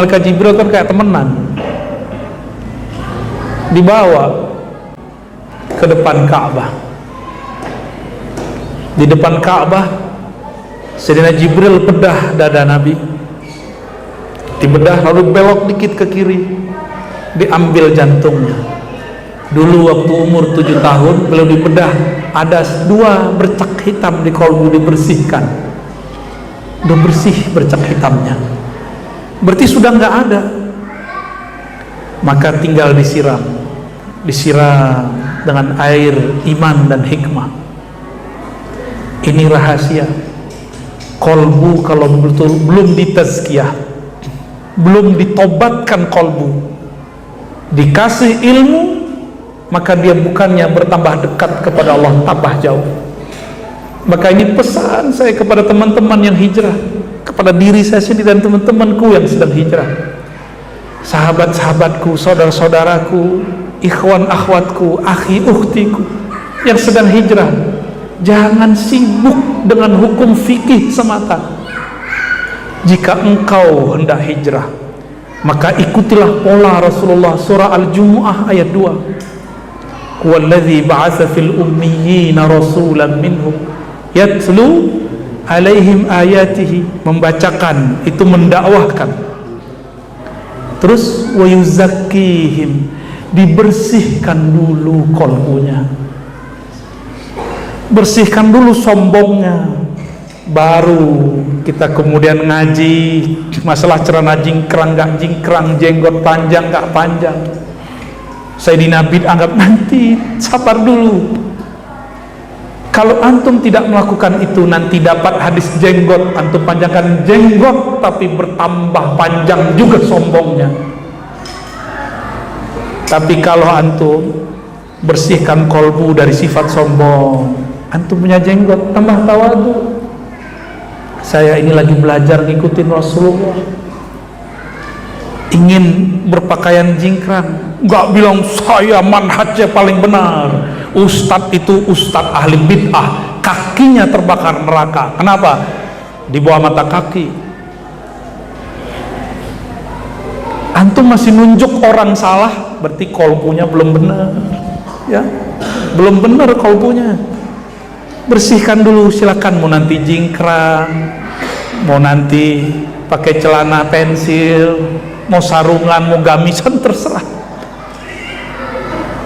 Malaikat Jibril kan kayak temenan, dibawa ke depan Ka'bah. Di depan Ka'bah Sayyidina Jibril bedah dada Nabi, dibedah lalu belok dikit ke kiri, diambil jantungnya. Dulu waktu umur 7 tahun beliau dibedah, ada 2 bercak hitam di kolbu, dibersihkan. Udah bersih bercak hitamnya, berarti sudah nggak ada. Maka tinggal disiram dengan air iman dan hikmah. Ini rahasia kolbu. Kalau betul belum ditazkiyah, belum ditobatkan kolbu, dikasih ilmu, maka dia bukannya bertambah dekat kepada Allah, tambah jauh. Maka ini pesan saya kepada teman-teman yang hijrah, kepada diri saya sendiri dan teman-temanku yang sedang hijrah, sahabat-sahabatku, saudara-saudaraku, ikhwan akhwatku, akhi ukhtiku yang sedang hijrah. Jangan sibuk dengan hukum fikih semata. Jika engkau hendak hijrah, maka ikutilah pola Rasulullah. Surah Al-Jumu'ah ayat 2, huwallazi ba'atsa fil ummiyina rasulan minhum yatlu alaihim ayatihi, membacakan itu mendakwahkan. Terus wa yuzakkihim, dibersihkan dulu kolbunya, bersihkan dulu sombongnya, baru kita kemudian ngaji masalah celana jingkrang gak jingkrang, jenggot panjang gak panjang. Sayyidina Bid anggap nanti, sabar dulu. Kalau antum tidak melakukan itu, nanti dapat hadis jenggot, antum panjangkan jenggot tapi bertambah panjang juga sombongnya. Tapi kalau antum bersihkan kolbu dari sifat sombong, antum punya jenggot, tambah tawadu. Saya ini lagi belajar ngikutin Rasulullah, ingin berpakaian jingkrang, nggak bilang saya manhajnya paling benar. Ustadz itu ustadz ahli bid'ah, kakinya terbakar neraka. Kenapa? Di bawah mata kaki. Antum masih nunjuk orang salah, berarti kolbunya belum benar, ya, belum benar kolbunya. Bersihkan dulu, silakan. Mau nanti jingkrang, mau nanti pakai celana pensil, mau sarungan, mau gamisan, terserah.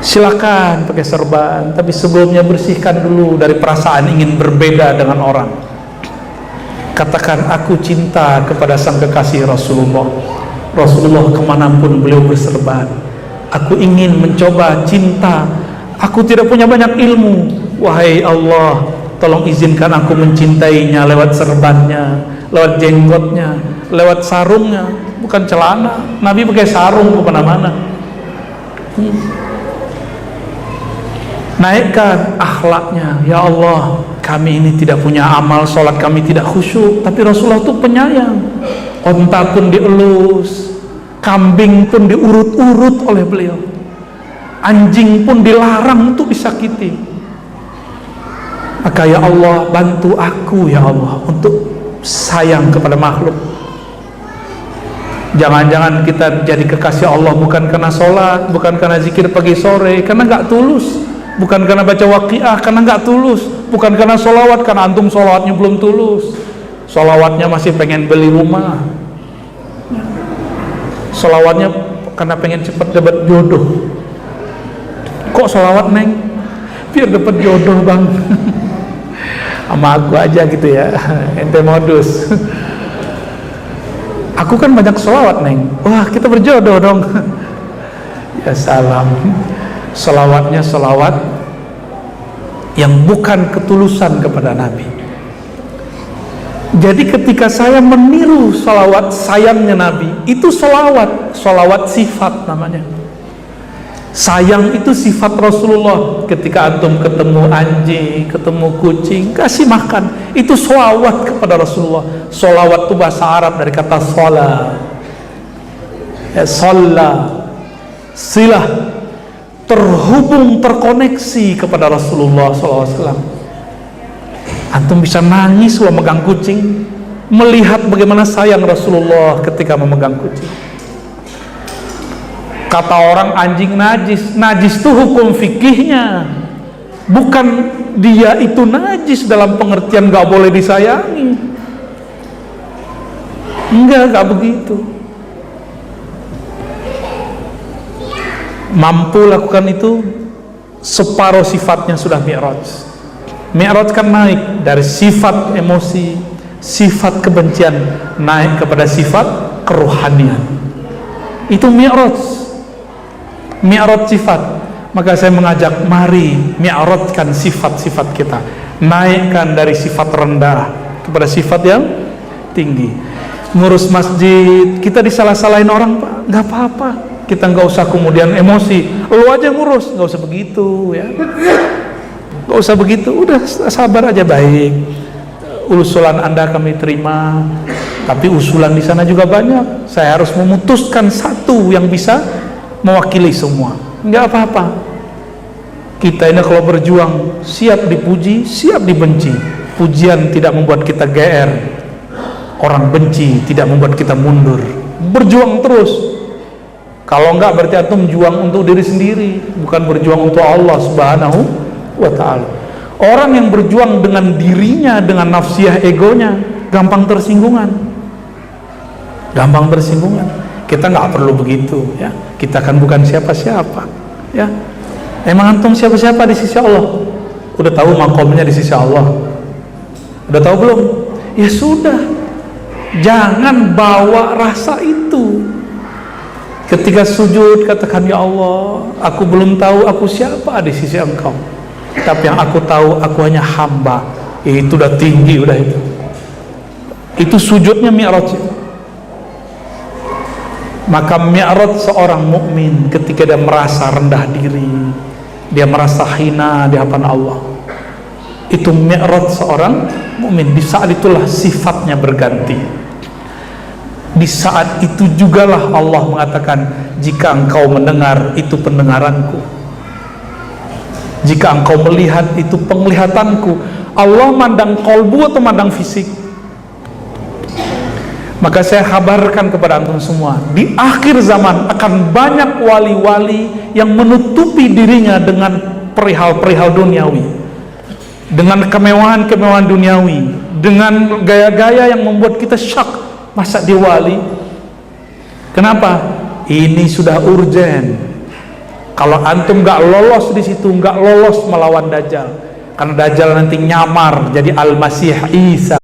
Silakan pakai serban, tapi sebelumnya bersihkan dulu dari perasaan ingin berbeda dengan orang. Katakan, aku cinta kepada sang kekasih Rasulullah. Rasulullah kemanapun beliau berserban, aku ingin mencoba cinta. Aku tidak punya banyak ilmu, wahai Allah, tolong izinkan aku mencintainya lewat serbannya, lewat jenggotnya, lewat sarungnya, bukan celana. Nabi pakai sarung kemana-mana. Naikkan akhlaknya. Ya Allah, kami ini tidak punya amal, sholat kami tidak khusyuk, tapi Rasulullah itu penyayang. Onta pun dielus, kambing pun diurut-urut oleh beliau, anjing pun dilarang untuk disakiti. Maka ya Allah, bantu aku ya Allah untuk sayang kepada makhluk. Jangan-jangan kita jadi kekasih Allah bukan karena sholat, bukan karena zikir pagi sore, karena gak tulus. Bukan karena baca waqiah, karena nggak tulus. Bukan karena sholawat, karena antum sholawatnya belum tulus. Sholawatnya masih pengen beli rumah. Sholawatnya karena pengen cepat dapat jodoh. Kok sholawat neng? Biar dapat jodoh bang. Sama aku aja gitu ya. Ente modus. Aku kan banyak sholawat neng. Wah, kita berjodoh dong. Ya salam. Selawatnya selawat yang bukan ketulusan kepada Nabi. Jadi ketika saya meniru selawat sayangnya Nabi, itu selawat sifat namanya. Sayang itu sifat Rasulullah. Ketika antum ketemu anjing, ketemu kucing, kasih makan, itu selawat kepada Rasulullah. Selawat itu bahasa Arab dari kata shola, sholla, silah, terhubung, terkoneksi kepada Rasulullah SAW. Antum bisa nangis kalau megang kucing, melihat bagaimana sayang Rasulullah ketika memegang kucing. Kata orang anjing najis, najis itu hukum fikihnya, bukan dia itu najis dalam pengertian gak boleh disayangi. Enggak begitu. Mampu lakukan itu, separuh sifatnya sudah mi'raj. Mi'raj kan naik dari sifat emosi, sifat kebencian, naik kepada sifat kerohanian. Itu mi'raj. Mi'raj sifat. Maka saya mengajak, mari mi'rajkan sifat-sifat kita, naikkan dari sifat rendah kepada sifat yang tinggi. Ngurus masjid, kita disalah-salahin orang, Pak, nggak apa-apa, kita nggak usah kemudian emosi, lu aja ngurus, nggak usah begitu ya, nggak usah begitu, udah sabar aja, baik, usulan Anda kami terima, tapi usulan di sana juga banyak, saya harus memutuskan satu yang bisa mewakili semua. Nggak apa-apa, kita ini kalau berjuang siap dipuji, siap dibenci. Pujian tidak membuat kita GR, orang benci tidak membuat kita mundur. Berjuang terus. Kalau enggak berarti antum juang untuk diri sendiri, bukan berjuang untuk Allah Subhanahu wa ta'ala. Orang yang berjuang dengan dirinya, dengan nafsiyah egonya, gampang tersinggungan. Gampang tersinggungan. Kita nggak perlu begitu ya. Kita kan bukan siapa-siapa ya. Emang antum siapa-siapa di sisi Allah? Udah tahu makomnya di sisi Allah? Udah tahu belum? Ya sudah, jangan bawa rasa itu. Ketika sujud katakan, ya Allah, aku belum tahu aku siapa di sisi Engkau, tapi yang aku tahu aku hanya hamba. Itu udah tinggi, udah itu. Itu sujudnya mi'raj. Maka mi'raj seorang mukmin ketika dia merasa rendah diri, dia merasa hina di hadapan Allah, itu mi'raj seorang mukmin. Di saat itulah sifatnya berganti. Di saat itu jugalah Allah mengatakan, jika engkau mendengar, itu pendengaranku, jika engkau melihat, itu penglihatanku. Allah mandang kolbu atau mandang fisik? Maka saya kabarkan kepada antum semua, di akhir zaman akan banyak wali-wali yang menutupi dirinya dengan perihal-perihal duniawi, dengan kemewahan-kemewahan duniawi, dengan gaya-gaya yang membuat kita syak, masa dia wali? Kenapa? Ini sudah urgen. Kalau antum nggak lolos di situ, nggak lolos melawan Dajjal, karena Dajjal nanti nyamar jadi Al-Masih Isa.